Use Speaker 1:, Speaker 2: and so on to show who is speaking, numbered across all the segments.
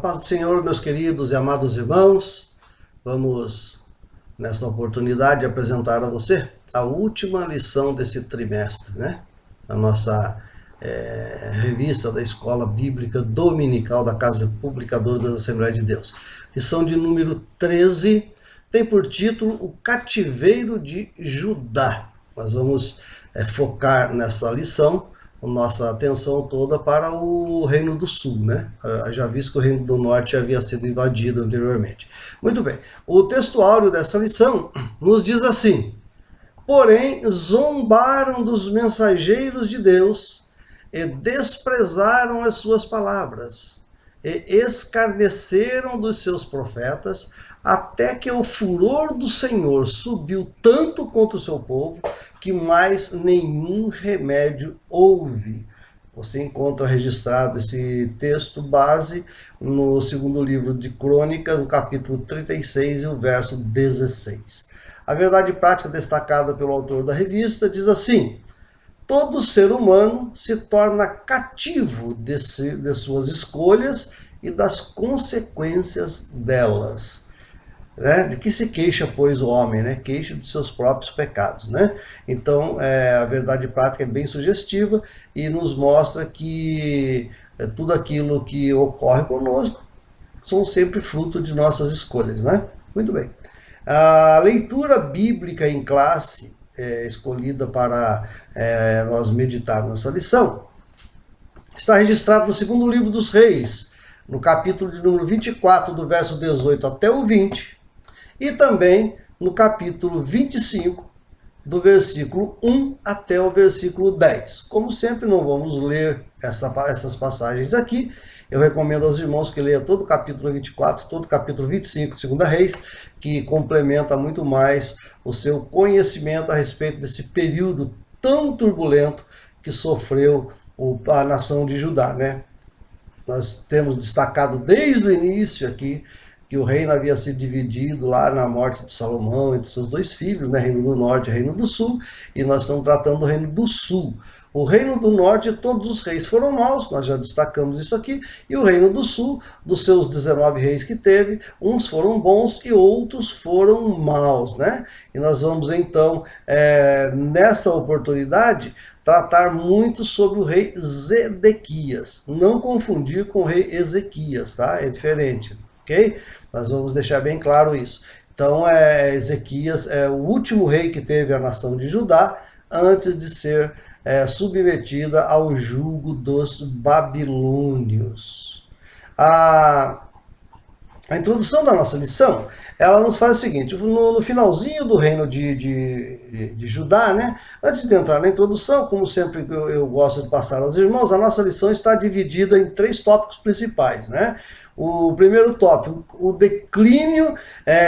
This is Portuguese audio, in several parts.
Speaker 1: paz do Senhor, meus queridos e amados irmãos. Vamos, nesta oportunidade, apresentar a você a última lição desse trimestre, né? A nossa revista da Escola Bíblica Dominical da Casa Publicadora da Assembleia de Deus. Lição de número 13, tem por título O Cativeiro de Judá. Nós vamos focar nessa lição nossa atenção toda para o Reino do Sul, né? Já visto que o Reino do Norte havia sido invadido anteriormente. Muito bem, o textuário dessa lição nos diz assim: porém, zombaram dos mensageiros de Deus e desprezaram as suas palavras, e escarneceram dos seus profetas, até que o furor do Senhor subiu tanto contra o seu povo, que mais nenhum remédio houve. Você encontra registrado esse texto base no segundo livro de Crônicas, no capítulo 36 e o verso 16. A verdade prática destacada pelo autor da revista diz assim: todo ser humano se torna cativo de suas escolhas e das consequências delas. Né? De que se queixa, pois, o homem, né? Queixa de seus próprios pecados, né? Então, a verdade prática é bem sugestiva e nos mostra que tudo aquilo que ocorre conosco são sempre fruto de nossas escolhas, né? Muito bem. A leitura bíblica em classe escolhida para nós meditarmos nessa lição está registrado no segundo livro dos Reis, no capítulo de número 24, do verso 18 até o 20, e também no capítulo 25, do versículo 1 até o versículo 10. Como sempre, não vamos ler essas passagens aqui. Eu recomendo aos irmãos que leiam todo o capítulo 24, todo o capítulo 25 de 2 Reis, que complementa muito mais o seu conhecimento a respeito desse período tão turbulento que sofreu a nação de Judá, né? Nós temos destacado desde o início aqui que o reino havia sido dividido lá na morte de Salomão entre seus dois filhos, né? Reino do Norte e Reino do Sul, e nós estamos tratando do Reino do Sul. O Reino do Norte, todos os reis foram maus, nós já destacamos isso aqui, e o Reino do Sul, dos seus 19 reis que teve, uns foram bons e outros foram maus, né? E nós vamos então, nessa oportunidade, tratar muito sobre o rei Zedequias. Não confundir com o rei Ezequias, tá? É diferente, ok? Nós vamos deixar bem claro isso. Então, Ezequias é o último rei que teve a nação de Judá antes de ser submetida ao jugo dos babilônios. A introdução da nossa lição, ela nos faz o seguinte: no finalzinho do reino de Judá, né? Antes de entrar na introdução, como sempre eu gosto de passar aos irmãos, a nossa lição está dividida em 3 tópicos principais, né? O primeiro tópico, o declínio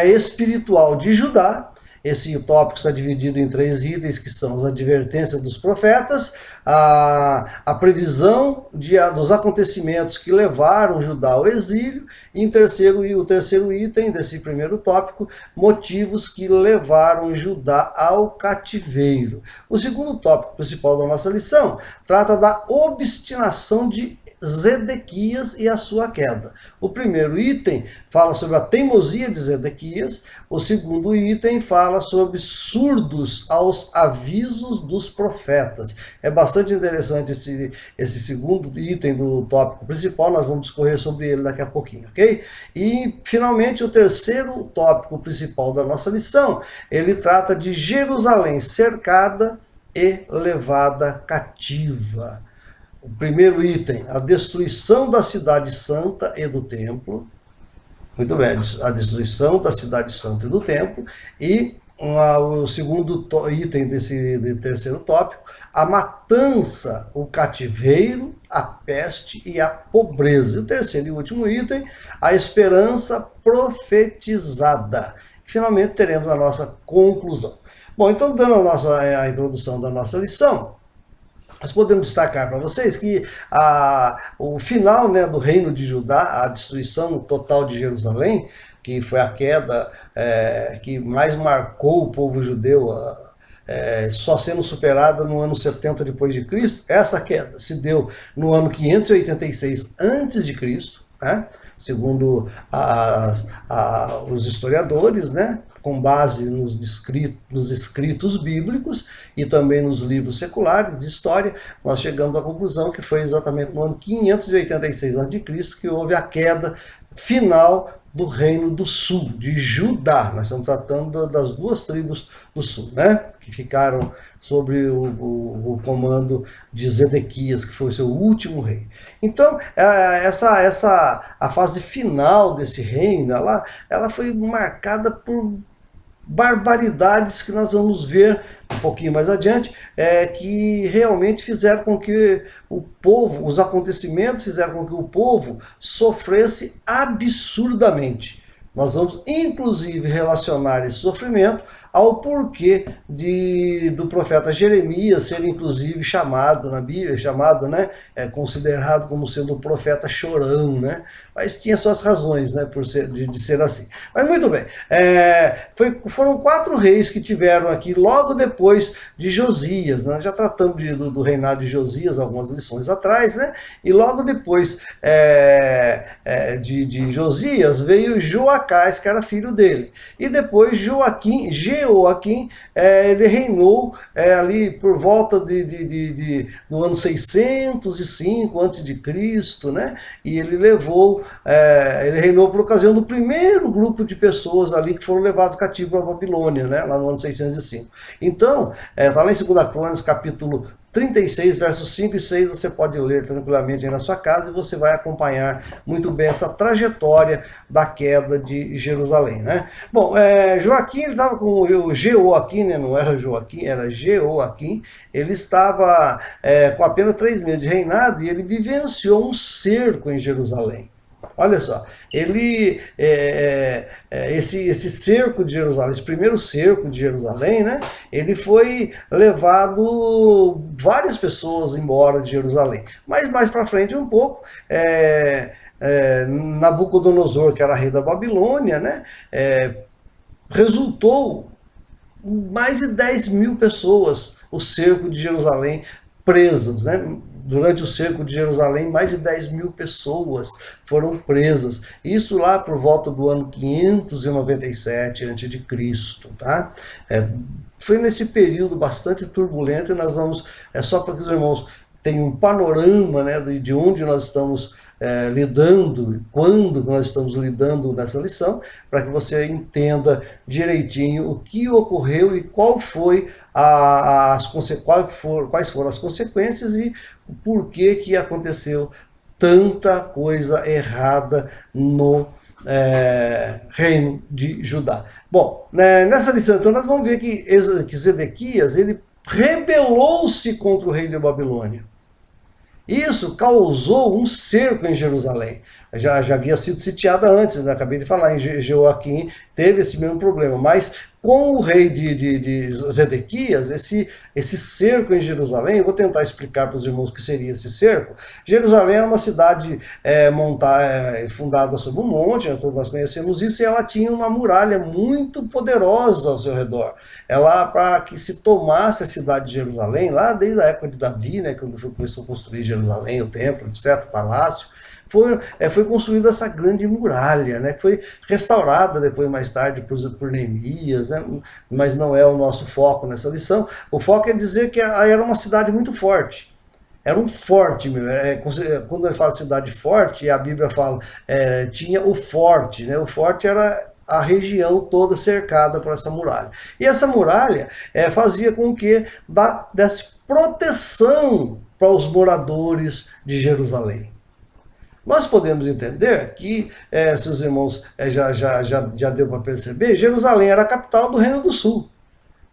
Speaker 1: espiritual de Judá. Esse tópico está dividido em 3 itens, que são as advertências dos profetas, a previsão dos acontecimentos que levaram Judá ao exílio, e o terceiro item desse primeiro tópico, motivos que levaram Judá ao cativeiro. O segundo tópico principal da nossa lição trata da obstinação de Zedequias e a sua queda. O primeiro item fala sobre a teimosia de Zedequias, o segundo item fala sobre surdos aos avisos dos profetas. É bastante interessante esse segundo item do tópico principal, nós vamos discorrer sobre ele daqui a pouquinho, ok? E, finalmente, o terceiro tópico principal da nossa lição, ele trata de Jerusalém cercada e levada cativa. O primeiro item, a destruição da cidade santa e do templo. Muito bem, a destruição da cidade santa e do templo. E o segundo item desse terceiro tópico, a matança, o cativeiro, a peste e a pobreza. E o terceiro e último item, a esperança profetizada. Finalmente teremos a nossa conclusão. Bom, então dando a introdução da nossa lição, nós podemos destacar para vocês que o final, né, do reino de Judá, a destruição total de Jerusalém, que foi a queda que mais marcou o povo judeu, só sendo superada no ano 70 depois de Cristo. Essa queda se deu no ano 586 antes de Cristo, né? segundo os historiadores, né? Com base nos escritos bíblicos e também nos livros seculares de história, nós chegamos à conclusão que foi exatamente no ano 586 a.C. que houve a queda final do Reino do Sul, de Judá. Nós estamos tratando das duas tribos do sul, né? Que ficaram sobre o comando de Zedequias, que foi o seu último rei. Então, a fase final desse reino, ela foi marcada por barbaridades que nós vamos ver um pouquinho mais adiante, que realmente fizeram com que o povo, os acontecimentos fizeram com que o povo sofresse absurdamente. Nós vamos, inclusive, relacionar esse sofrimento ao porquê do profeta Jeremias ser, inclusive, chamado na Bíblia, né, considerado como sendo o profeta chorão, né? Mas tinha suas razões, né, de ser assim. Mas muito bem, foram 4 reis que tiveram aqui logo depois de Josias, né? Já tratamos do reinado de Josias algumas lições atrás, né? E logo depois de Josias veio Joacás, que era filho dele. E depois Jeoaquim, ele reinou ali por volta do ano 605 a.C., né? E ele reinou por ocasião do primeiro grupo de pessoas ali que foram levados cativos para a Babilônia, né? Lá no ano 605. Então, está lá em 2 Crônicas, capítulo 36, versos 5 e 6, você pode ler tranquilamente aí na sua casa e você vai acompanhar muito bem essa trajetória da queda de Jerusalém, né? Bom, Joaquim, ele estava com o Jeoaquim, né? Não era Joaquim, era Jeoaquim. Ele estava com apenas 3 meses de reinado e ele vivenciou um cerco em Jerusalém. Olha só, esse cerco de Jerusalém, esse primeiro cerco de Jerusalém, né? Ele foi levado várias pessoas embora de Jerusalém. Mas mais para frente um pouco, Nabucodonosor, que era rei da Babilônia, né? Resultou mais de 10 mil pessoas, o cerco de Jerusalém, presas, né? Durante o cerco de Jerusalém, mais de 10 mil pessoas foram presas. Isso lá por volta do ano 597 a.C., tá? Foi nesse período bastante turbulento e nós vamos, só para que os irmãos tenham um panorama, né, de onde nós estamos lidando, quando nós estamos lidando nessa lição, para que você entenda direitinho o que ocorreu e quais foram as consequências e o porquê que aconteceu tanta coisa errada no reino de Judá. Bom, nessa lição então nós vamos ver que Zedequias, ele rebelou-se contra o rei de Babilônia. Isso causou um cerco em Jerusalém. Já havia sido sitiada antes, né? Acabei de falar, em Jeoaquim teve esse mesmo problema, mas com o rei de Zedequias, esse cerco em Jerusalém, eu vou tentar explicar para os irmãos o que seria esse cerco. Jerusalém é uma cidade fundada sobre um monte, né? Todos nós conhecemos isso, e ela tinha uma muralha muito poderosa ao seu redor. Para que se tomasse a cidade de Jerusalém, lá desde a época de Davi, né? Quando começou a construir Jerusalém, o templo, etc., o palácio, foi construída essa grande muralha, né, que foi restaurada depois, mais tarde, por Neemias, né, mas não é o nosso foco nessa lição. O foco é dizer que era uma cidade muito forte. Era um forte mesmo. Quando ele fala cidade forte, a Bíblia fala, tinha o forte, né, o forte era a região toda cercada por essa muralha. E essa muralha fazia com que desse proteção para os moradores de Jerusalém. Nós podemos entender que, se os irmãos já deu para perceber, Jerusalém era a capital do Reino do Sul.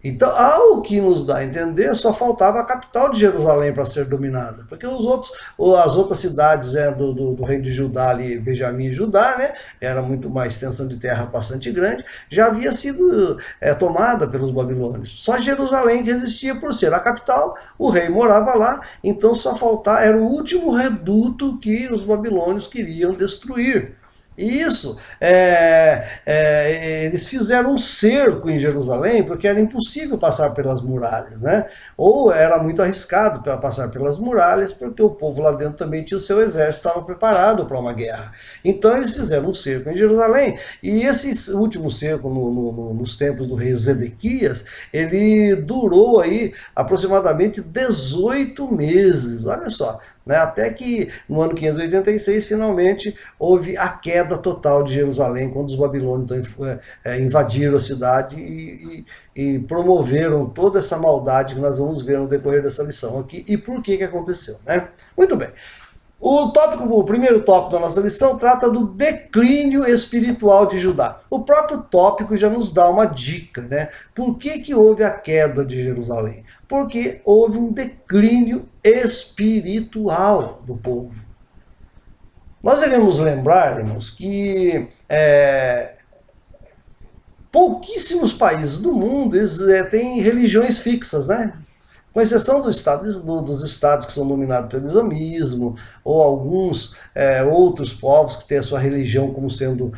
Speaker 1: Então, ao que nos dá a entender, só faltava a capital de Jerusalém para ser dominada, porque as outras cidades do reino de Judá, ali, Benjamim e Judá, né, era muito mais extensão de terra bastante grande, já havia sido tomada pelos babilônios. Só Jerusalém que existia por ser a capital, o rei morava lá, então só faltava, era o último reduto que os babilônios queriam destruir. E isso, eles fizeram um cerco em Jerusalém, porque era impossível passar pelas muralhas, né? Ou era muito arriscado para passar pelas muralhas, porque o povo lá dentro também tinha o seu exército, estava preparado para uma guerra. Então eles fizeram um cerco em Jerusalém, e esse último cerco nos tempos do rei Zedequias, ele durou aí aproximadamente 18 meses, olha só. Né, até que no ano 586 finalmente houve a queda total de Jerusalém, quando os babilônios invadiram a cidade e promoveram toda essa maldade que nós vamos ver no decorrer dessa lição aqui e por que aconteceu, né? Muito bem. O primeiro tópico da nossa lição trata do declínio espiritual de Judá. O próprio tópico já nos dá uma dica, né? Por que houve a queda de Jerusalém? Porque houve um declínio espiritual do povo. Nós devemos lembrar, irmãos, que pouquíssimos países do mundo têm religiões fixas, né? Com exceção dos estados que são dominados pelo islamismo, ou alguns outros povos que têm a sua religião como sendo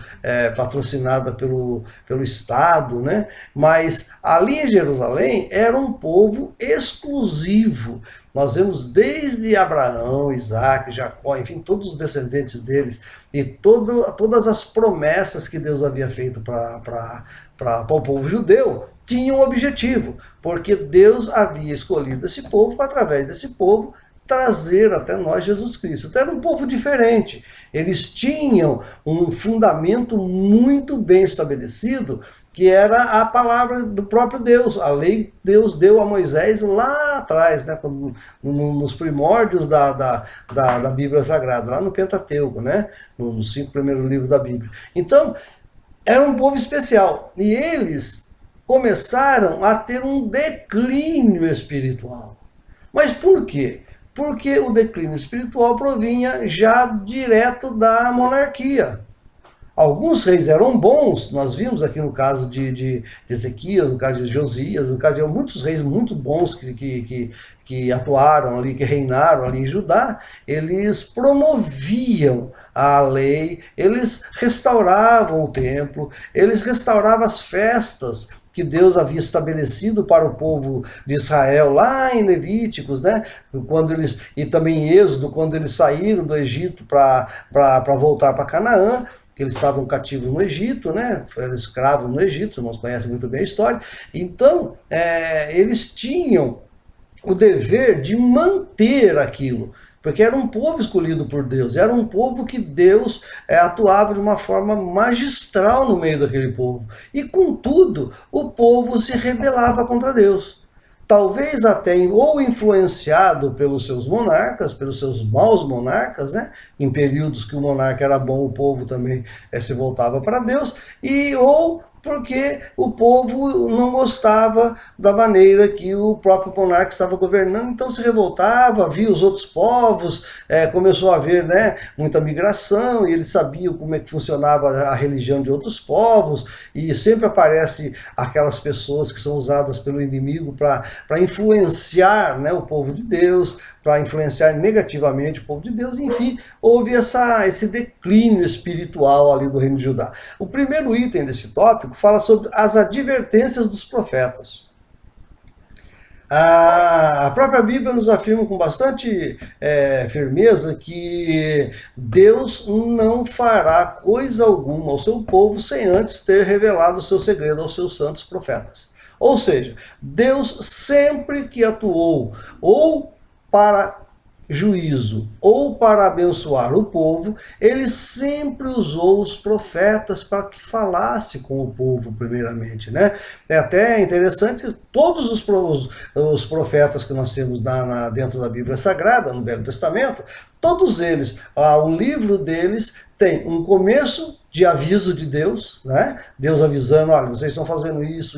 Speaker 1: patrocinada pelo Estado, né? Mas ali em Jerusalém era um povo exclusivo. Nós vemos desde Abraão, Isaac, Jacó, enfim, todos os descendentes deles, e todas as promessas que Deus havia feito para o povo judeu, tinha um objetivo, porque Deus havia escolhido esse povo para, através desse povo, trazer até nós Jesus Cristo. Então era um povo diferente. Eles tinham um fundamento muito bem estabelecido, que era a palavra do próprio Deus. A lei Deus deu a Moisés lá atrás, né, nos primórdios da Bíblia Sagrada, lá no Pentateuco, né, nos 5 primeiros livros da Bíblia. Então, era um povo especial. E eles começaram a ter um declínio espiritual. Mas por quê? Porque o declínio espiritual provinha já direto da monarquia. Alguns reis eram bons, nós vimos aqui no caso de Ezequias, no caso de Josias, no caso de muitos reis muito bons que atuaram ali, que reinaram ali em Judá. Eles promoviam a lei, eles restauravam o templo, eles restauravam as festas que Deus havia estabelecido para o povo de Israel lá em Levíticos, né? E também em Êxodo, quando eles saíram do Egito para voltar para Canaã, que eles estavam cativos no Egito, né? Eram escravos no Egito, nós conhecem muito bem a história. Então, eles tinham o dever de manter aquilo, porque era um povo escolhido por Deus, era um povo que Deus atuava de uma forma magistral no meio daquele povo. E, contudo, o povo se rebelava contra Deus. Talvez até ou influenciado pelos seus monarcas, pelos seus maus monarcas, né? Em períodos que o monarca era bom, o povo também se voltava para Deus, ou porque o povo não gostava da maneira que o próprio monarca estava governando, então se revoltava, via os outros povos, começou a haver, né, muita migração, e eles sabiam como é que funcionava a religião de outros povos, e sempre aparece aquelas pessoas que são usadas pelo inimigo para influenciar, né, o povo de Deus, para influenciar negativamente o povo de Deus. Enfim, houve esse declínio espiritual ali do reino de Judá. O primeiro item desse tópico fala sobre as advertências dos profetas. A própria Bíblia nos afirma com bastante firmeza que Deus não fará coisa alguma ao seu povo sem antes ter revelado o seu segredo aos seus santos profetas. Ou seja, Deus sempre que atuou ou para juízo ou para abençoar o povo, ele sempre usou os profetas para que falasse com o povo primeiramente, né? É até interessante, todos os profetas que nós temos dentro da Bíblia Sagrada, no Velho Testamento, todos eles, o livro deles tem um começo de aviso de Deus, né? Deus avisando, olha, vocês estão fazendo isso,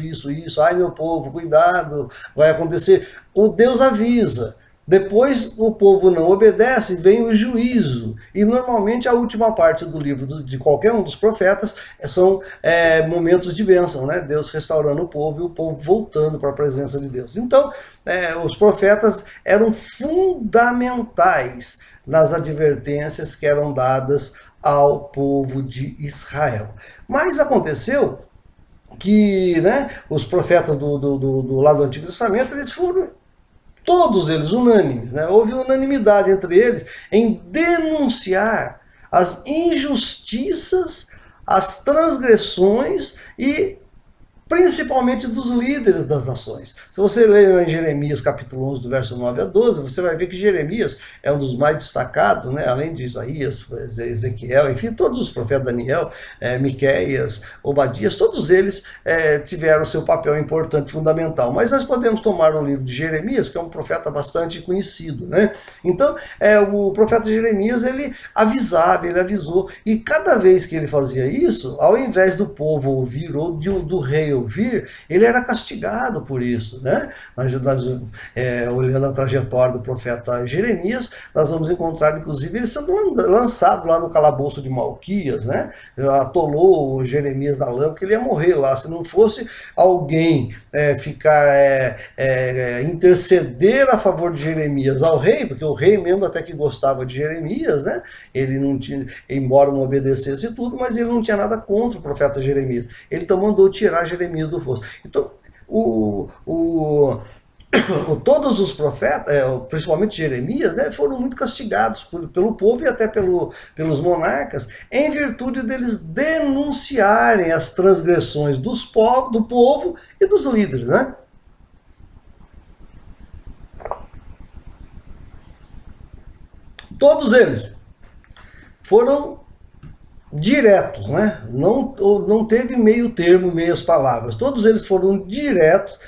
Speaker 1: ai meu povo, cuidado, vai acontecer. O Deus avisa. Depois o povo não obedece, vem o juízo. E normalmente a última parte do livro de qualquer um dos profetas são momentos de bênção, né? Deus restaurando o povo e o povo voltando para a presença de Deus. Então, os profetas eram fundamentais nas advertências que eram dadas ao povo de Israel. Mas aconteceu que, né, os profetas do lado do Antigo Testamento, eles foram todos eles unânimes, né? Houve unanimidade entre eles em denunciar as injustiças, as transgressões e principalmente dos líderes das nações. Se você ler em Jeremias capítulo 11, do verso 9 a 12, você vai ver que Jeremias é um dos mais destacados, né? Além de Isaías, Ezequiel, enfim, todos os profetas, Daniel, Miqueias, Obadias, todos eles tiveram seu papel importante, fundamental. Mas nós podemos tomar o livro de Jeremias, que é um profeta bastante conhecido, né? Então, o profeta Jeremias, ele avisava, ele avisou, e cada vez que ele fazia isso, ao invés do povo ouvir ou do rei ouvir, ele era castigado por isso, né? Olhando a trajetória do profeta Jeremias, nós vamos encontrar, inclusive, ele sendo lançado lá no calabouço de Malquias, né? Atolou o Jeremias na lâmpada, que ele ia morrer lá. Se não fosse alguém interceder a favor de Jeremias ao rei, porque o rei mesmo até que gostava de Jeremias, né? Ele não tinha, embora não obedecesse tudo, mas ele não tinha nada contra o profeta Jeremias. Ele então mandou tirar Jeremias do fosso. Então, todos os profetas, principalmente Jeremias, né, foram muito castigados pelo povo e até pelos monarcas, em virtude deles denunciarem as transgressões do povo e dos líderes, né? Todos eles foram diretos, né? Não teve meio termo, meias palavras. Todos eles foram diretos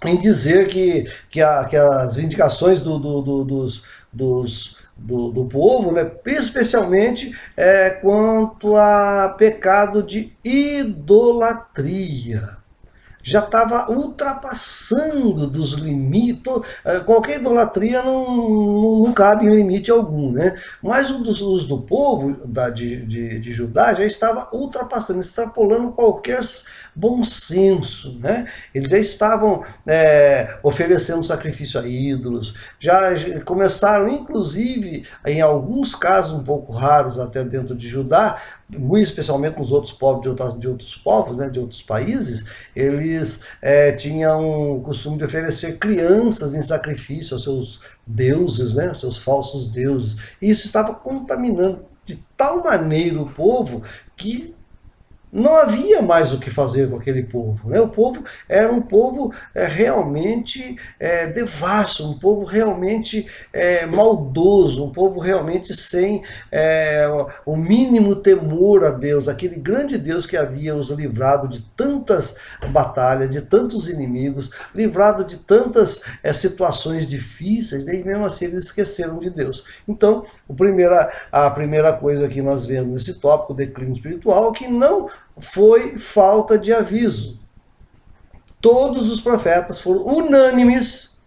Speaker 1: em dizer que as indicações do povo, né, especialmente quanto a pecado de idolatria, já estava ultrapassando dos limites. Qualquer idolatria não cabe em limite algum, né? Mas os do povo de Judá já estava ultrapassando, extrapolando qualquer bom senso, né? Eles já estavam oferecendo sacrifício a ídolos, já começaram, inclusive, em alguns casos um pouco raros até dentro de Judá, muito especialmente nos outros povos de outros povos, né, de outros países, eles tinham o costume de oferecer crianças em sacrifício aos seus deuses, né, aos seus falsos deuses. E isso estava contaminando de tal maneira o povo que não havia mais o que fazer com aquele povo, né? O povo era um povo realmente devasso, um povo realmente maldoso, um povo realmente sem o mínimo temor a Deus, aquele grande Deus que havia os livrado de tantas batalhas, de tantos inimigos, livrado de tantas situações difíceis, e mesmo assim eles esqueceram de Deus. Então, a primeira coisa que nós vemos nesse tópico, o declínio espiritual, que não foi falta de aviso. Todos os profetas foram unânimes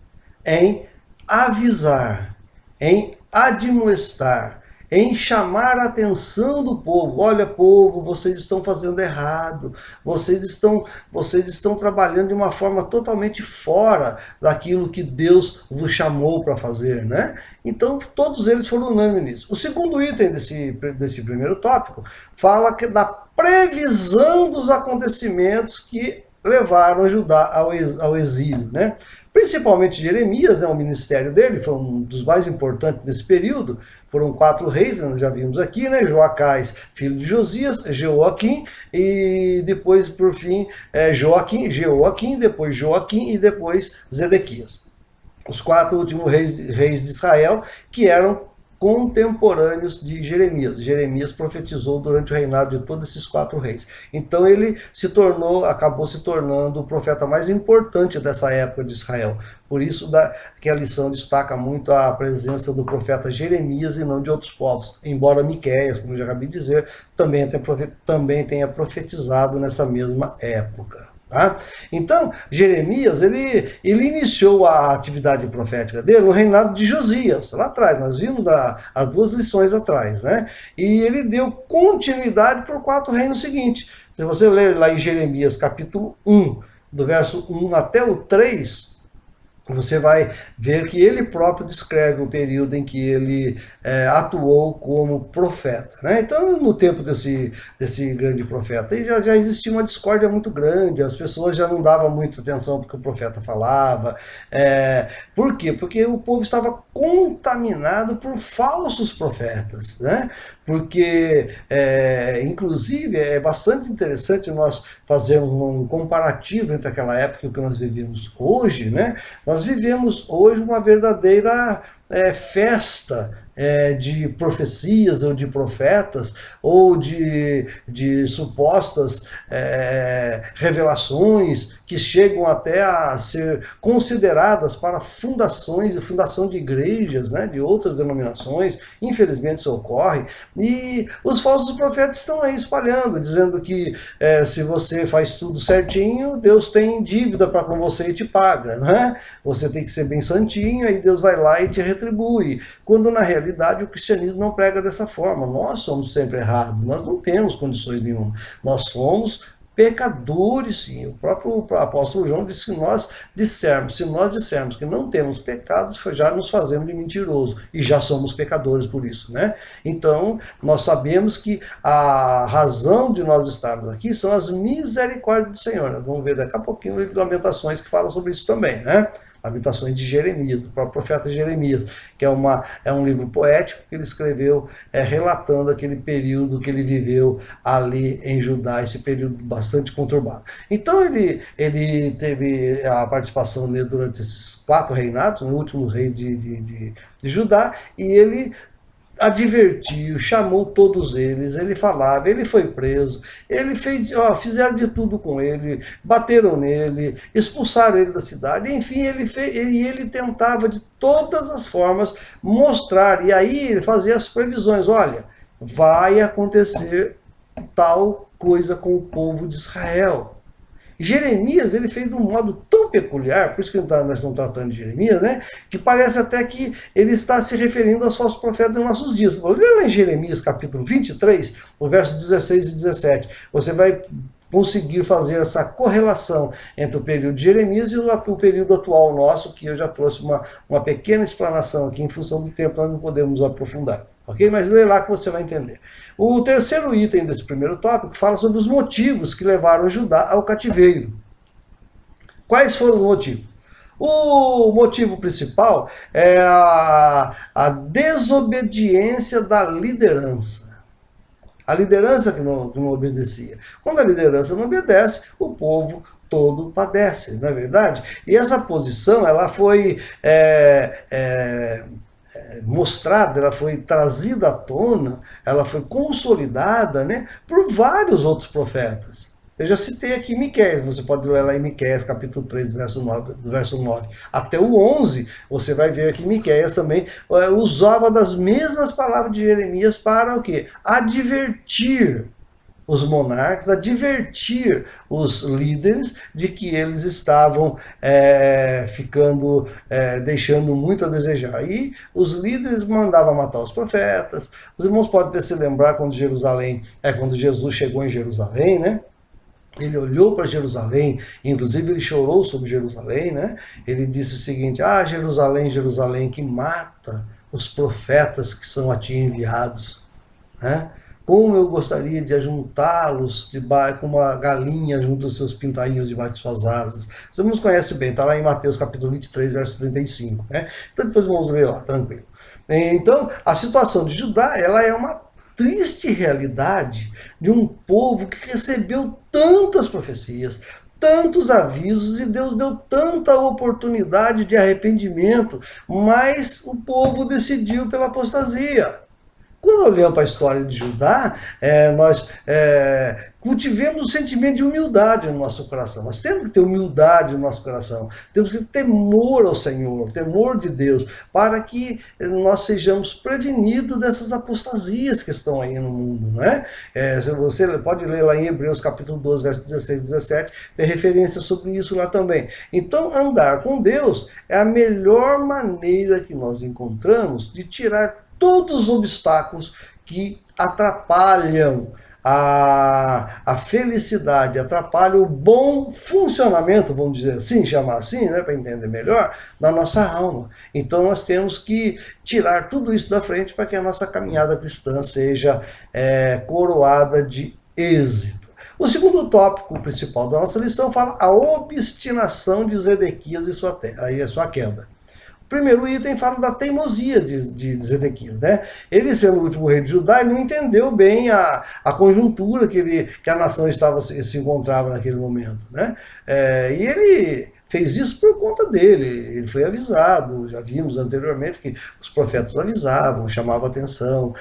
Speaker 1: em avisar, em admoestar, em chamar a atenção do povo. Olha, povo, vocês estão fazendo errado, vocês estão trabalhando de uma forma totalmente fora daquilo que Deus vos chamou para fazer, né? Então, todos eles foram unânimes nisso. O segundo item desse primeiro tópico fala da previsão dos acontecimentos que levaram Judá ao exílio, né? Principalmente Jeremias, né, o ministério dele foi um dos mais importantes nesse período. Foram 4 reis, nós já vimos aqui, né? Joacás, filho de Josias, Jeoaquim, e depois, por fim, Jeoaquim, depois Joaquim e depois Zedequias. Os 4 últimos reis de Israel, que eram contemporâneos de Jeremias. Jeremias profetizou durante o reinado de todos esses 4 reis. Então ele acabou se tornando o profeta mais importante dessa época de Israel. Por isso que a lição destaca muito a presença do profeta Jeremias e não de outros povos. Embora Miqueias, como eu já acabei de dizer, também tenha profetizado nessa mesma época. Tá? Então, Jeremias, ele iniciou a atividade profética dele no reinado de Josias, lá atrás, nós vimos as 2 lições atrás, né? E ele deu continuidade para o 4 reinos seguintes. Se você ler lá em Jeremias capítulo 1, do verso 1 até o 3, você vai ver que ele próprio descreve o período em que ele atuou como profeta, né? Então, no tempo desse grande profeta, aí já existia uma discórdia muito grande, as pessoas já não davam muita atenção porque o profeta falava. Por quê? Porque o povo estava contaminado por falsos profetas, né? Porque, inclusive, é bastante interessante nós fazermos um comparativo entre aquela época e o que nós vivemos hoje, né? Nós vivemos hoje uma verdadeira festa de profecias ou de profetas ou de supostas revelações que chegam até a ser consideradas para fundação de igrejas, né, de outras denominações. Infelizmente isso ocorre, e os falsos profetas estão aí espalhando, dizendo que se você faz tudo certinho, Deus tem dívida para com você e te paga, né? Você tem que ser bem santinho, aí Deus vai lá e te retribui. Quando na realidade o cristianismo não prega dessa forma. Nós somos sempre errados, nós não temos condições nenhuma. Nós somos pecadores, sim. O próprio apóstolo João disse que se nós dissermos que não temos pecados, já nos fazemos de mentiroso, e já somos pecadores por isso, né? Então, nós sabemos que a razão de nós estarmos aqui são as misericórdias do Senhor. Nós vamos ver daqui a pouquinho o livro de Lamentações que fala sobre isso também, né? Lamentações de Jeremias, do próprio profeta Jeremias, que é um livro poético que ele escreveu relatando aquele período que ele viveu ali em Judá, esse período bastante conturbado. Então ele teve a participação dele durante esses 4 reinados, no último rei de Judá, e ele advertiu, chamou todos eles, ele falava, ele foi preso, ele fez, fizeram de tudo com ele, bateram nele, expulsaram ele da cidade, enfim, ele tentava de todas as formas mostrar, e aí ele fazia as previsões, olha, vai acontecer tal coisa com o povo de Israel. Jeremias, ele fez de um modo tão peculiar, por isso que nós estamos tratando de Jeremias, né? Que parece até que ele está se referindo aos falsos profetas dos nossos dias. Olha lá em Jeremias, capítulo 23, o verso 16 e 17. Você vai conseguir fazer essa correlação entre o período de Jeremias e o período atual nosso, que eu já trouxe uma pequena explanação aqui, em função do tempo nós não podemos aprofundar. Ok? Mas lê lá que você vai entender. O terceiro item desse primeiro tópico fala sobre os motivos que levaram Judá ao cativeiro. Quais foram os motivos? O motivo principal é a desobediência da liderança. A liderança que não obedecia. Quando a liderança não obedece, o povo todo padece, não é verdade? E essa posição ela foi mostrada, ela foi trazida à tona, ela foi consolidada, né, por vários outros profetas. Eu já citei aqui Miqueias, você pode ler lá em Miqueias, capítulo 3, do verso 9 até o 11, você vai ver que Miqueias também usava das mesmas palavras de Jeremias para o quê? Advertir os monarcas, advertir os líderes de que eles estavam deixando muito a desejar. E os líderes mandavam matar os profetas. Os irmãos podem até se lembrar quando Jesus chegou em Jerusalém, né? Ele olhou para Jerusalém, inclusive ele chorou sobre Jerusalém, né? Ele disse o seguinte: Jerusalém, Jerusalém, que mata os profetas que são a ti enviados, né? Como eu gostaria de ajuntá-los como uma galinha junto aos seus pintainhos debaixo de suas asas. Os irmãos conhecem bem, está lá em Mateus capítulo 23, verso 35, né? Então depois vamos ler lá, tranquilo. Então, a situação de Judá, ela é uma triste realidade de um povo que recebeu tantas profecias, tantos avisos, e Deus deu tanta oportunidade de arrependimento, mas o povo decidiu pela apostasia. Quando olhamos para a história de Judá, nós cultivemos um sentimento de humildade no nosso coração. Nós temos que ter humildade no nosso coração. Temos que ter temor ao Senhor, temor de Deus, para que nós sejamos prevenidos dessas apostasias que estão aí no mundo, né? Você pode ler lá em Hebreus capítulo 12, verso 16 e 17, tem referência sobre isso lá também. Então, andar com Deus é a melhor maneira que nós encontramos de tirar todos os obstáculos que atrapalham a felicidade, atrapalha o bom funcionamento, vamos dizer assim, chamar assim, né, para entender melhor, da nossa alma. Então nós temos que tirar tudo isso da frente para que a nossa caminhada cristã seja coroada de êxito. O segundo tópico principal da nossa lição fala a obstinação de Zedequias e sua queda. O primeiro item fala da teimosia de Zedequias, né? Ele, sendo o último rei de Judá, ele não entendeu bem a conjuntura que a nação se encontrava naquele momento, né? E ele fez isso por conta dele, ele foi avisado, já vimos anteriormente que os profetas avisavam, chamavam atenção,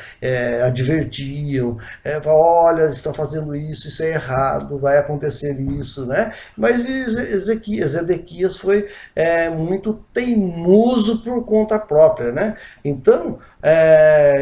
Speaker 1: advertiam, olha, estão fazendo isso, isso é errado, vai acontecer isso, né? Mas Zedequias foi muito teimoso por conta própria, né? Então,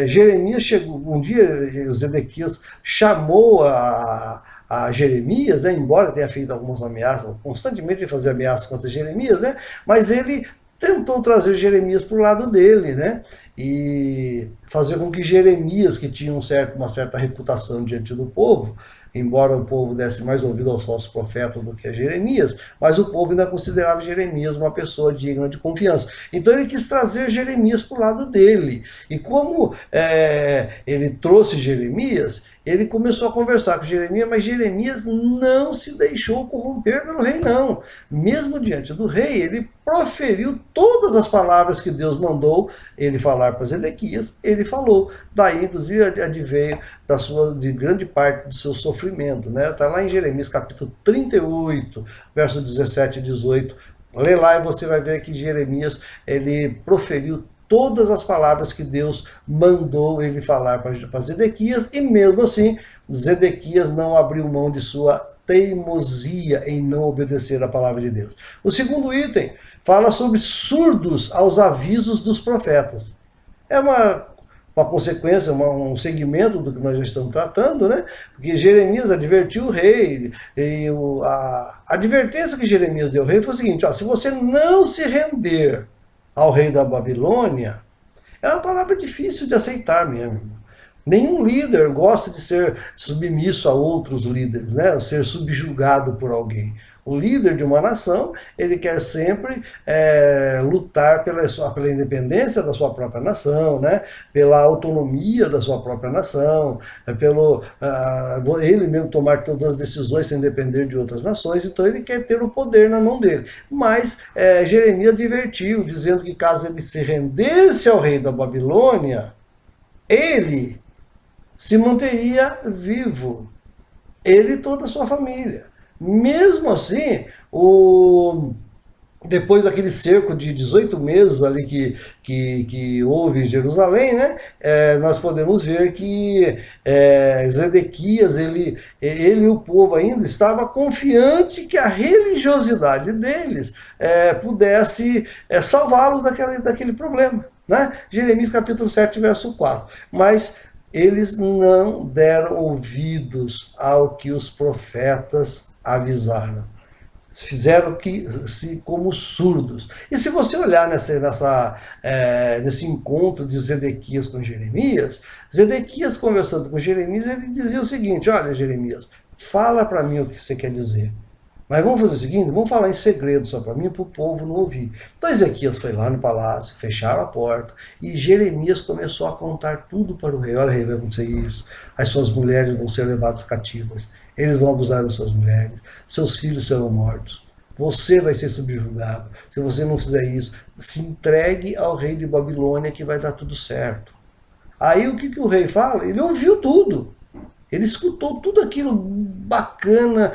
Speaker 1: Jeremias chegou, um dia o Zedequias chamou a Jeremias, né, embora tenha feito algumas ameaças, constantemente ele fazia ameaças contra Jeremias, né, mas ele tentou trazer Jeremias para o lado dele, né, e fazer com que Jeremias, que tinha uma certa reputação diante do povo, embora o povo desse mais ouvido aos falsos profetas do que a Jeremias, mas o povo ainda considerava Jeremias uma pessoa digna de confiança. Então ele quis trazer Jeremias para o lado dele. E como ele trouxe Jeremias, ele começou a conversar com Jeremias, mas Jeremias não se deixou corromper pelo rei, não. Mesmo diante do rei, ele proferiu todas as palavras que Deus mandou ele falar para Zedequias, ele falou. Daí, inclusive, adveio de grande parte do seu sofrimento, né? Está lá em Jeremias capítulo 38, verso 17 e 18. Lê lá e você vai ver que Jeremias, ele proferiu todas as palavras que Deus mandou ele falar para Zedequias, e mesmo assim, Zedequias não abriu mão de sua teimosia em não obedecer a palavra de Deus. O segundo item fala sobre surdos aos avisos dos profetas. É uma consequência, um segmento do que nós já estamos tratando, né? Porque Jeremias advertiu o rei, e a advertência que Jeremias deu ao rei foi o seguinte: se você não se render ao rei da Babilônia, é uma palavra difícil de aceitar mesmo. Nenhum líder gosta de ser submisso a outros líderes, né? Ser subjugado por alguém. O líder de uma nação, ele quer sempre lutar pela independência da sua própria nação, né? Pela autonomia da sua própria nação, ele mesmo tomar todas as decisões sem depender de outras nações. Então ele quer ter o poder na mão dele. Mas Jeremias advertiu, dizendo que caso ele se rendesse ao rei da Babilônia, ele se manteria vivo, ele e toda a sua família. Mesmo assim, depois daquele cerco de 18 meses ali que houve em Jerusalém, né, nós podemos ver que Zedequias, ele e o povo ainda estava confiante que a religiosidade deles pudesse salvá-los daquele problema, né? Jeremias capítulo 7, verso 4. Mas eles não deram ouvidos ao que os profetas avisaram. Fizeram-se como surdos. E se você olhar nesse encontro de Zedequias com Jeremias, Zedequias conversando com Jeremias, ele dizia o seguinte: olha, Jeremias, fala para mim o que você quer dizer. Mas vamos fazer o seguinte, vamos falar em segredo só para mim, para o povo não ouvir. Então Ezequias foi lá no palácio, fecharam a porta, e Jeremias começou a contar tudo para o rei. Olha, rei, vai acontecer isso, as suas mulheres vão ser levadas cativas, eles vão abusar das suas mulheres, seus filhos serão mortos, você vai ser subjugado, se você não fizer isso, se entregue ao rei de Babilônia que vai dar tudo certo. Aí o que o rei fala? Ele ouviu tudo. Ele escutou tudo aquilo bacana,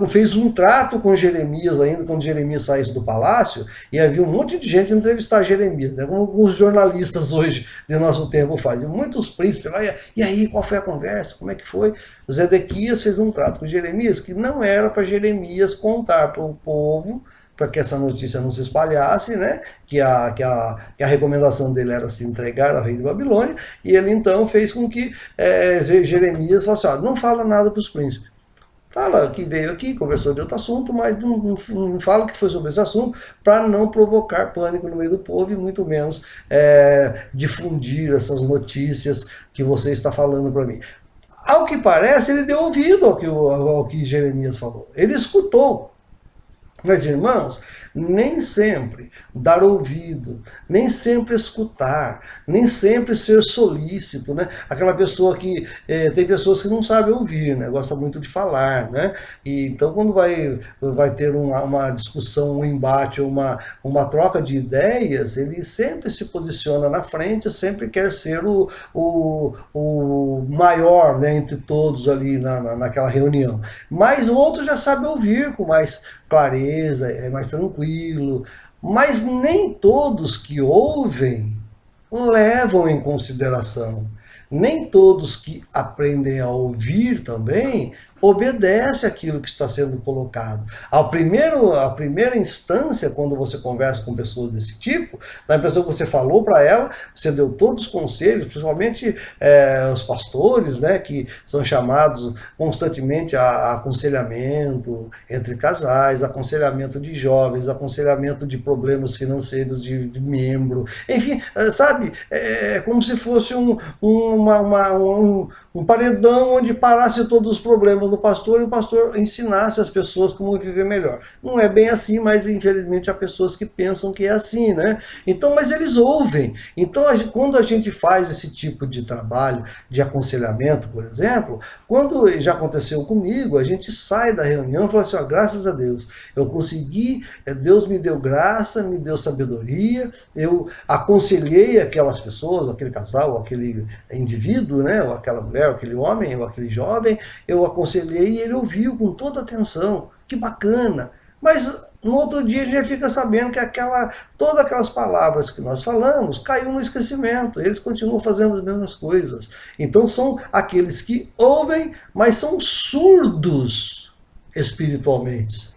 Speaker 1: fez um trato com Jeremias ainda, quando Jeremias saísse do palácio, e havia um monte de gente entrevistar Jeremias, né, como os jornalistas hoje de nosso tempo fazem. Muitos príncipes lá, e aí, qual foi a conversa, como é que foi? Zedequias fez um trato com Jeremias, que não era para Jeremias contar para o povo, para que essa notícia não se espalhasse, né? Que a recomendação dele era se entregar ao rei de Babilônia, e ele então fez com que Jeremias falasse: não fala nada para os príncipes. Fala que veio aqui, conversou de outro assunto, mas não fala que foi sobre esse assunto, para não provocar pânico no meio do povo, e muito menos difundir essas notícias que você está falando para mim. Ao que parece, ele deu ouvido ao que Jeremias falou. Ele escutou. Mas, irmãos, nem sempre dar ouvido, nem sempre escutar, nem sempre ser solícito, né? Aquela pessoa que tem pessoas que não sabem ouvir, né? Gosta muito de falar, né? E então quando vai ter uma discussão, um embate, uma troca de ideias, ele sempre se posiciona na frente, sempre quer ser o maior, né, entre todos ali naquela reunião. Mas o outro já sabe ouvir com mais clareza, é mais tranquilo, mas nem todos que ouvem levam em consideração. Nem todos que aprendem a ouvir também obedecem aquilo que está sendo colocado. A primeira instância, quando você conversa com pessoas desse tipo, na pessoa que você falou para ela, você deu todos os conselhos, principalmente os pastores, né, que são chamados constantemente a aconselhamento entre casais, aconselhamento de jovens, aconselhamento de problemas financeiros de membro, enfim, sabe, é como se fosse um paredão onde parasse todos os problemas do pastor e o pastor ensinasse as pessoas como viver melhor. Não é bem assim, mas infelizmente há pessoas que pensam que é assim, né? Então, mas eles ouvem. Então, quando a gente faz esse tipo de trabalho, de aconselhamento, por exemplo, quando já aconteceu comigo, a gente sai da reunião e fala assim, ó, graças a Deus, eu consegui, Deus me deu graça, me deu sabedoria, eu aconselhei aquelas pessoas, aquele casal, aquele indivíduo, né, ou aquela mulher, ou aquele homem, ou aquele jovem, eu aconselhei e ele ouviu com toda atenção. Que bacana! Mas no outro dia a gente já fica sabendo que todas aquelas palavras que nós falamos caiu no esquecimento. Eles continuam fazendo as mesmas coisas. Então são aqueles que ouvem, mas são surdos espiritualmente.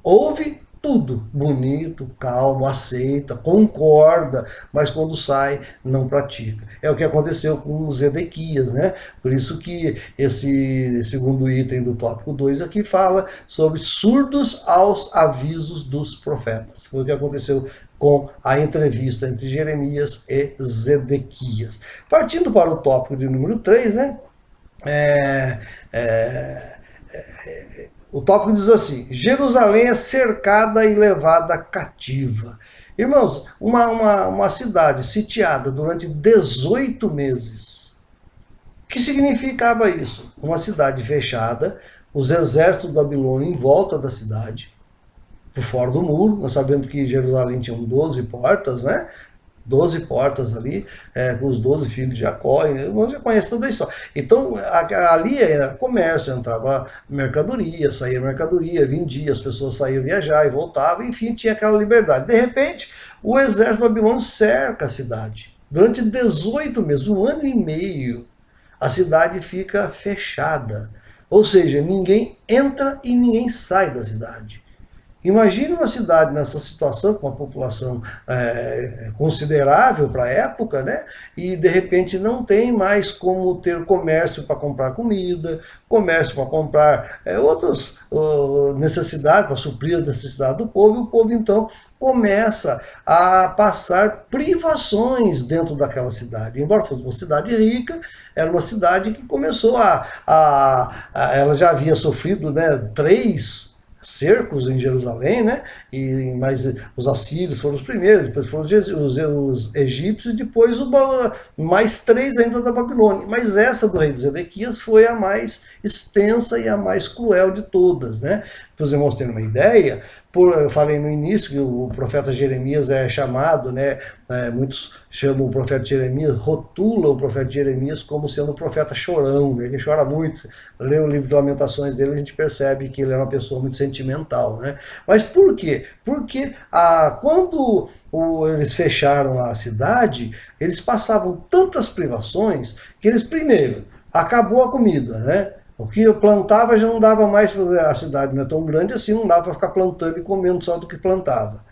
Speaker 1: Ouve tudo, bonito, calmo, aceita, concorda, mas quando sai, não pratica. É o que aconteceu com os Zedequias, né? Por isso que esse segundo item do tópico 2 aqui fala sobre surdos aos avisos dos profetas. Foi o que aconteceu com a entrevista entre Jeremias e Zedequias. Partindo para o tópico de número 3, né? O tópico diz assim, Jerusalém é cercada e levada cativa. Irmãos, uma cidade sitiada durante 18 meses. O que significava isso? Uma cidade fechada, os exércitos babilônios em volta da cidade, por fora do muro. Nós sabemos que Jerusalém tinha 12 portas, né? 12 portas ali, com os 12 filhos de Jacó, você conhece toda a história. Então, ali era comércio, entrava mercadoria, saía mercadoria, vendia, as pessoas saíam viajar e voltavam, enfim, tinha aquela liberdade. De repente, o exército babilônico cerca a cidade. Durante 18 meses, 1 ano e meio, a cidade fica fechada. Ou seja, ninguém entra e ninguém sai da cidade. Imagine uma cidade nessa situação, com uma população considerável para a época, né? E de repente não tem mais como ter comércio para comprar comida, comércio para comprar outras necessidades, para suprir a necessidade do povo, e o povo então começa a passar privações dentro daquela cidade. Embora fosse uma cidade rica, era uma cidade que começou ela já havia sofrido, né, 3 cercos em Jerusalém, né? Mas os assírios foram os primeiros, depois foram os egípcios, depois mais 3 ainda da Babilônia. Mas essa do rei Zedequias foi a mais extensa e a mais cruel de todas, né? Para os irmãos terem uma ideia, eu falei no início que o profeta Jeremias é chamado, né? Muitos chamam o profeta Jeremias, rotulam o profeta Jeremias como sendo um profeta chorão, né? Ele chora muito. Lê o livro de Lamentações dele, a gente percebe que ele é uma pessoa muito sentimental, né? Mas por quê? Porque quando eles fecharam a cidade, eles passavam tantas privações que eles, primeiro, acabou a comida, né? O que eu plantava já não dava mais, a cidade não é tão grande assim, não dava para ficar plantando e comendo só do que plantava.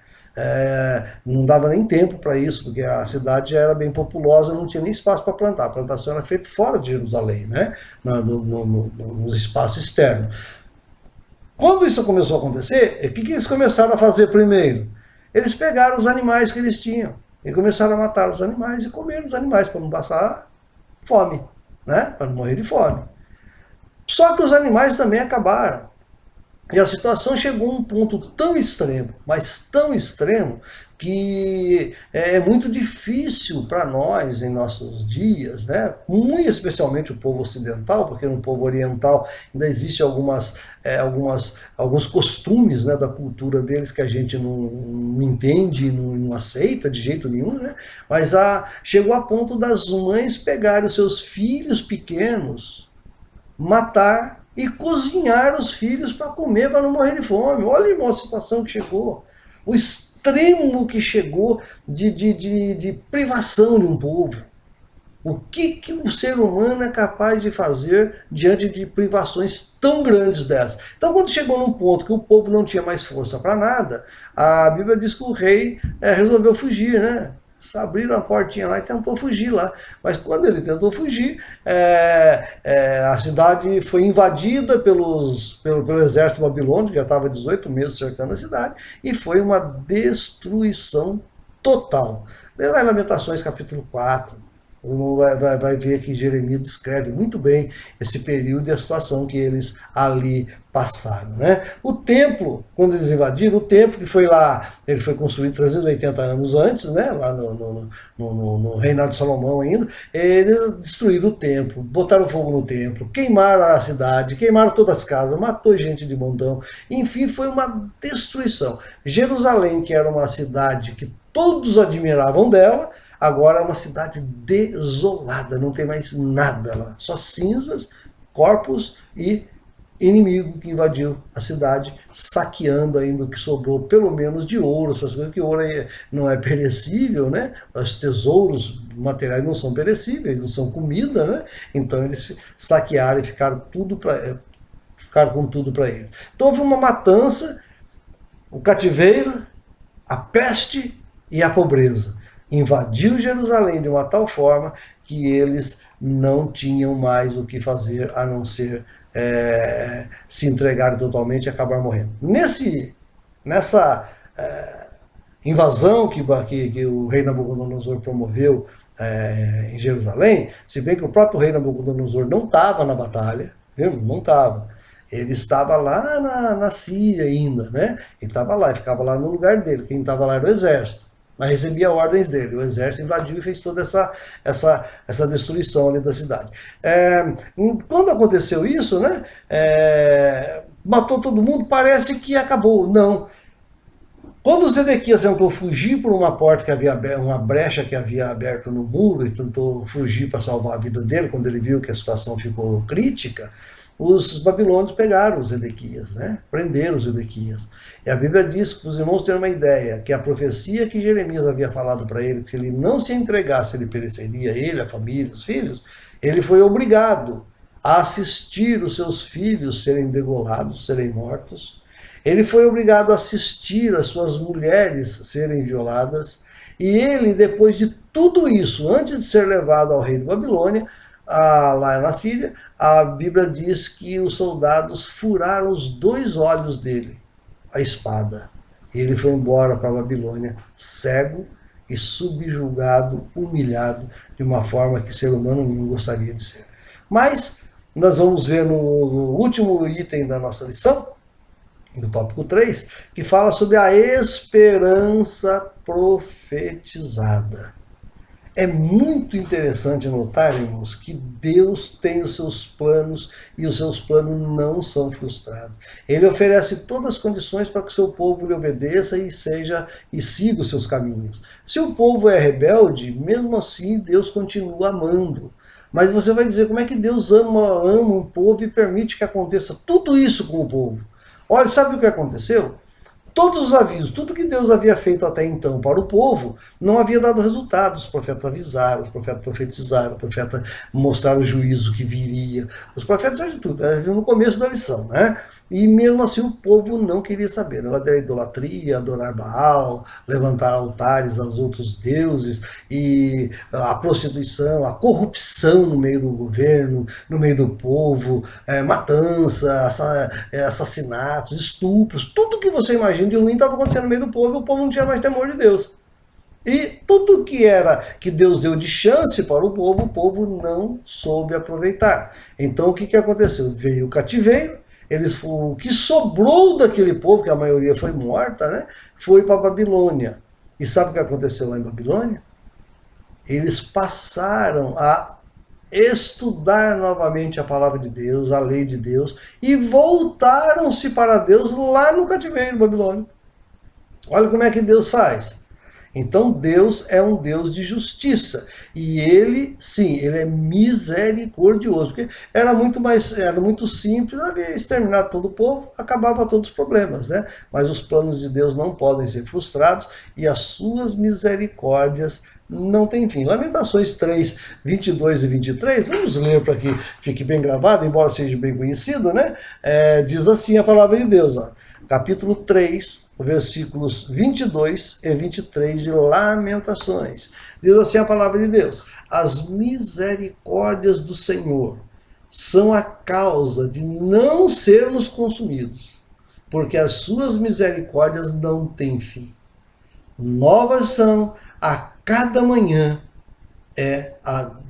Speaker 1: Não dava nem tempo para isso, porque a cidade já era bem populosa, não tinha nem espaço para plantar. A plantação era feita fora de Jerusalém, né? Nos espaços externos. Quando isso começou a acontecer, o que eles começaram a fazer primeiro? Eles pegaram os animais que eles tinham e começaram a matar os animais e comer os animais para não passar fome, né? Para não morrer de fome. Só que os animais também acabaram. E a situação chegou a um ponto tão extremo, mas tão extremo, que é muito difícil para nós em nossos dias, né? Muito especialmente o povo ocidental, porque no povo oriental ainda existe alguns costumes, né, da cultura deles que a gente não entende, não aceita de jeito nenhum, né? Mas chegou a ponto das mães pegarem os seus filhos pequenos, matar e cozinhar os filhos para comer, para não morrer de fome. Olha, irmão, a situação que chegou. O extremo que chegou de privação de um povo. O que o ser humano é capaz de fazer diante de privações tão grandes dessas? Então, quando chegou num ponto que o povo não tinha mais força para nada, a Bíblia diz que o rei resolveu fugir, né? Abriram a portinha lá e tentou fugir lá. Mas quando ele tentou fugir, a cidade foi invadida pelo exército babilônico, que já estava 18 meses cercando a cidade, e foi uma destruição total. Lê lá em Lamentações capítulo 4, vai ver que Jeremias descreve muito bem esse período e a situação que eles ali passaram, né? O templo, quando eles invadiram, o templo que foi lá, ele foi construído 380 anos antes, né? Lá no reinado de Salomão ainda, eles destruíram o templo, botaram fogo no templo, queimaram a cidade, queimaram todas as casas, matou gente de montão, enfim, foi uma destruição. Jerusalém, que era uma cidade que todos admiravam dela, agora é uma cidade desolada, não tem mais nada lá, só cinzas, corpos e inimigo que invadiu a cidade, saqueando ainda o que sobrou, pelo menos de ouro, essas coisas, que ouro não é perecível, né? Os tesouros materiais não são perecíveis, não são comida, né? Então eles saquearam e ficaram com tudo para eles. Então houve uma matança, o cativeiro, a peste e a pobreza. Invadiu Jerusalém de uma tal forma que eles não tinham mais o que fazer a não ser se entregarem totalmente e acabar morrendo. Nessa invasão que o rei Nabucodonosor promoveu em Jerusalém, se bem que o próprio rei Nabucodonosor não estava na batalha, viu? Não estava. Ele estava lá na Síria ainda, né? Ele estava lá, ficava lá no lugar dele. Quem estava lá era o exército, mas recebia ordens dele. O exército invadiu e fez toda essa destruição ali da cidade. Quando aconteceu isso, né? Matou todo mundo, parece que acabou. Não. Quando o Zedequias tentou fugir por uma porta que havia aberto, uma brecha que havia aberto no muro, e tentou fugir para salvar a vida dele, quando ele viu que a situação ficou crítica, os babilônios pegaram os Zedequias, né? Prenderam os Zedequias. E a Bíblia diz, para os irmãos terem uma ideia, que a profecia que Jeremias havia falado para ele, que se ele não se entregasse, ele pereceria, ele, a família, os filhos, ele foi obrigado a assistir os seus filhos serem degolados, serem mortos. Ele foi obrigado a assistir as suas mulheres serem violadas. E ele, depois de tudo isso, antes de ser levado ao rei de Babilônia, lá na Síria, a Bíblia diz que os soldados furaram os 2 olhos dele, a espada. E ele foi embora para a Babilônia, cego e subjugado, humilhado, de uma forma que ser humano nenhum gostaria de ser. Mas nós vamos ver no último item da nossa lição, no tópico 3, que fala sobre a esperança profetizada. É muito interessante notar, irmãos, que Deus tem os seus planos e os seus planos não são frustrados. Ele oferece todas as condições para que o seu povo lhe obedeça e siga os seus caminhos. Se o povo é rebelde, mesmo assim Deus continua amando. Mas você vai dizer, como é que Deus ama um povo e permite que aconteça tudo isso com o povo? Olha, sabe o que aconteceu? Todos os avisos, tudo que Deus havia feito até então para o povo, não havia dado resultado. Os profetas avisaram, os profetas profetizaram, os profetas mostraram o juízo que viria. Os profetas fizeram de tudo, viu no começo da lição, né? E mesmo assim o povo não queria saber. A idolatria, adorar Baal, levantar altares aos outros deuses, e a prostituição, a corrupção no meio do governo, no meio do povo, matança, assassinatos, estupros, tudo que você imagina de ruim estava acontecendo no meio do povo, e o povo não tinha mais temor de Deus. E tudo que era que Deus deu de chance para o povo não soube aproveitar. Então o que aconteceu? Veio o cativeiro, o que sobrou daquele povo, que a maioria foi morta, né, foi para a Babilônia. E sabe o que aconteceu lá em Babilônia? Eles passaram a estudar novamente a palavra de Deus, a lei de Deus, e voltaram-se para Deus lá no cativeiro babilônico. Olha como é que Deus faz. Então Deus é um Deus de justiça. E ele, sim, ele é misericordioso. Porque era muito simples, havia exterminado todo o povo, acabava todos os problemas, né? Mas os planos de Deus não podem ser frustrados e as suas misericórdias não têm fim. Lamentações 3, 22 e 23, vamos ler para que fique bem gravado, embora seja bem conhecido, né? Diz assim a palavra de Deus, ó. Capítulo 3, versículos 22 e 23 de Lamentações. Diz assim a palavra de Deus: as misericórdias do Senhor são a causa de não sermos consumidos, porque as suas misericórdias não têm fim. Novas são a cada manhã,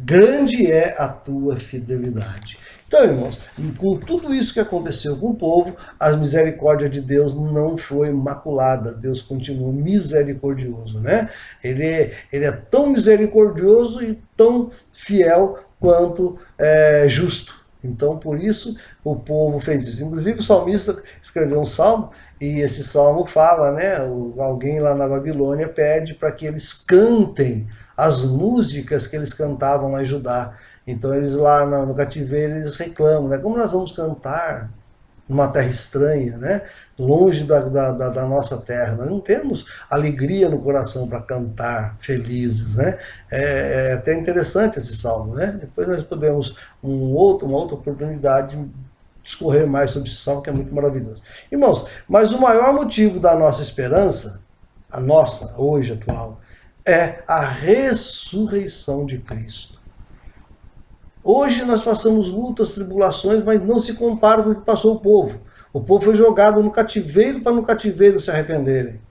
Speaker 1: grande é a tua fidelidade. Então, irmãos, com tudo isso que aconteceu com o povo, a misericórdia de Deus não foi maculada. Deus continuou misericordioso, né? Ele é tão misericordioso e tão fiel quanto justo. Então, por isso, o povo fez isso. Inclusive, o salmista escreveu um salmo, e esse salmo fala, né? Alguém lá na Babilônia pede para que eles cantem as músicas que eles cantavam lá em Judá. Então eles lá no cativeiro eles reclamam, né? Como nós vamos cantar numa terra estranha, né? Longe da nossa terra? Nós não temos alegria no coração para cantar felizes, né? É até interessante esse salmo, né? Depois nós podemos, uma outra oportunidade, discorrer mais sobre esse salmo, que é muito maravilhoso. Irmãos, mas o maior motivo da nossa esperança, a nossa, hoje, atual, é a ressurreição de Cristo. Hoje nós passamos lutas, tribulações, mas não se compara com o que passou o povo. O povo foi jogado no cativeiro para no cativeiro se arrependerem.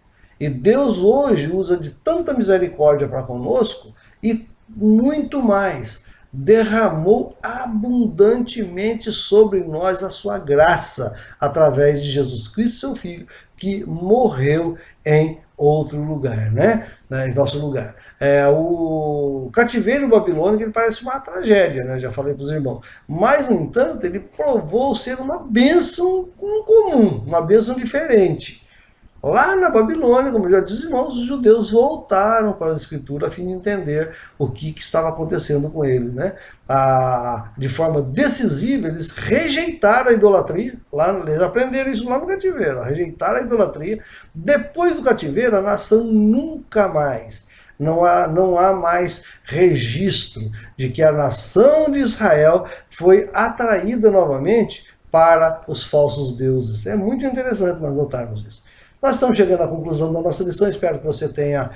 Speaker 1: E Deus hoje usa de tanta misericórdia para conosco e muito mais. Derramou abundantemente sobre nós a sua graça através de Jesus Cristo, seu Filho, que morreu em outro lugar, né? Em nosso lugar. O cativeiro babilônico ele parece uma tragédia, né? Já falei para os irmãos. Mas, no entanto, ele provou ser uma bênção comum, uma bênção diferente. Lá na Babilônia, como já disse, irmãos, os judeus voltaram para a Escritura a fim de entender o que estava acontecendo com eles, né? De forma decisiva, eles rejeitaram a idolatria. Eles aprenderam isso lá no cativeiro, rejeitaram a idolatria. Depois do cativeiro, a nação nunca mais, não há mais registro de que a nação de Israel foi atraída novamente para os falsos deuses. É muito interessante nós notarmos isso. Nós estamos chegando à conclusão da nossa lição, espero que você tenha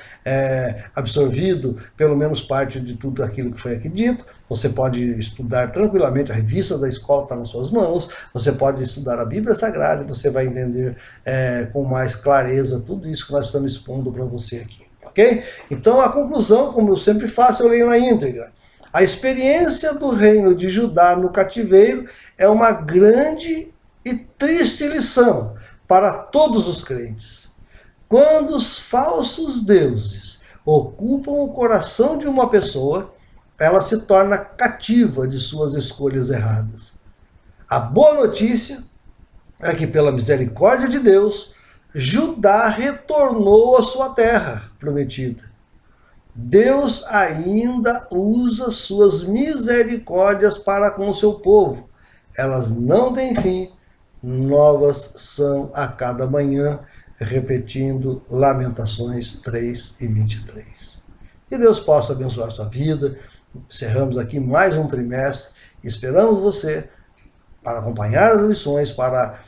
Speaker 1: absorvido pelo menos parte de tudo aquilo que foi aqui dito. Você pode estudar tranquilamente, a revista da escola está nas suas mãos, você pode estudar a Bíblia Sagrada e você vai entender com mais clareza tudo isso que nós estamos expondo para você aqui, ok? Então a conclusão, como eu sempre faço, eu leio na íntegra. A experiência do reino de Judá no cativeiro é uma grande e triste lição para todos os crentes. Quando os falsos deuses ocupam o coração de uma pessoa, ela se torna cativa de suas escolhas erradas. A boa notícia é que, pela misericórdia de Deus, Judá retornou à sua terra prometida. Deus ainda usa suas misericórdias para com o seu povo. Elas não têm fim. Novas são a cada manhã, repetindo Lamentações 3 e 23. Que Deus possa abençoar a sua vida. Encerramos aqui mais um trimestre. Esperamos você para acompanhar as lições, para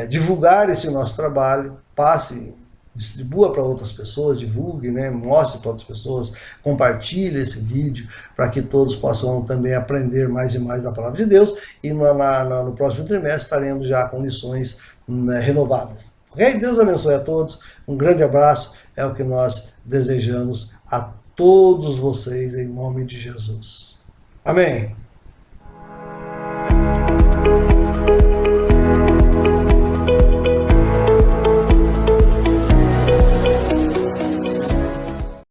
Speaker 1: divulgar esse nosso trabalho. Passe, distribua para outras pessoas, divulgue, né? Mostre para outras pessoas, compartilhe esse vídeo para que todos possam também aprender mais e mais da palavra de Deus, e no próximo trimestre estaremos já com lições renovadas. Ok? Deus abençoe a todos, um grande abraço É o que nós desejamos a todos vocês, em nome de Jesus. Amém.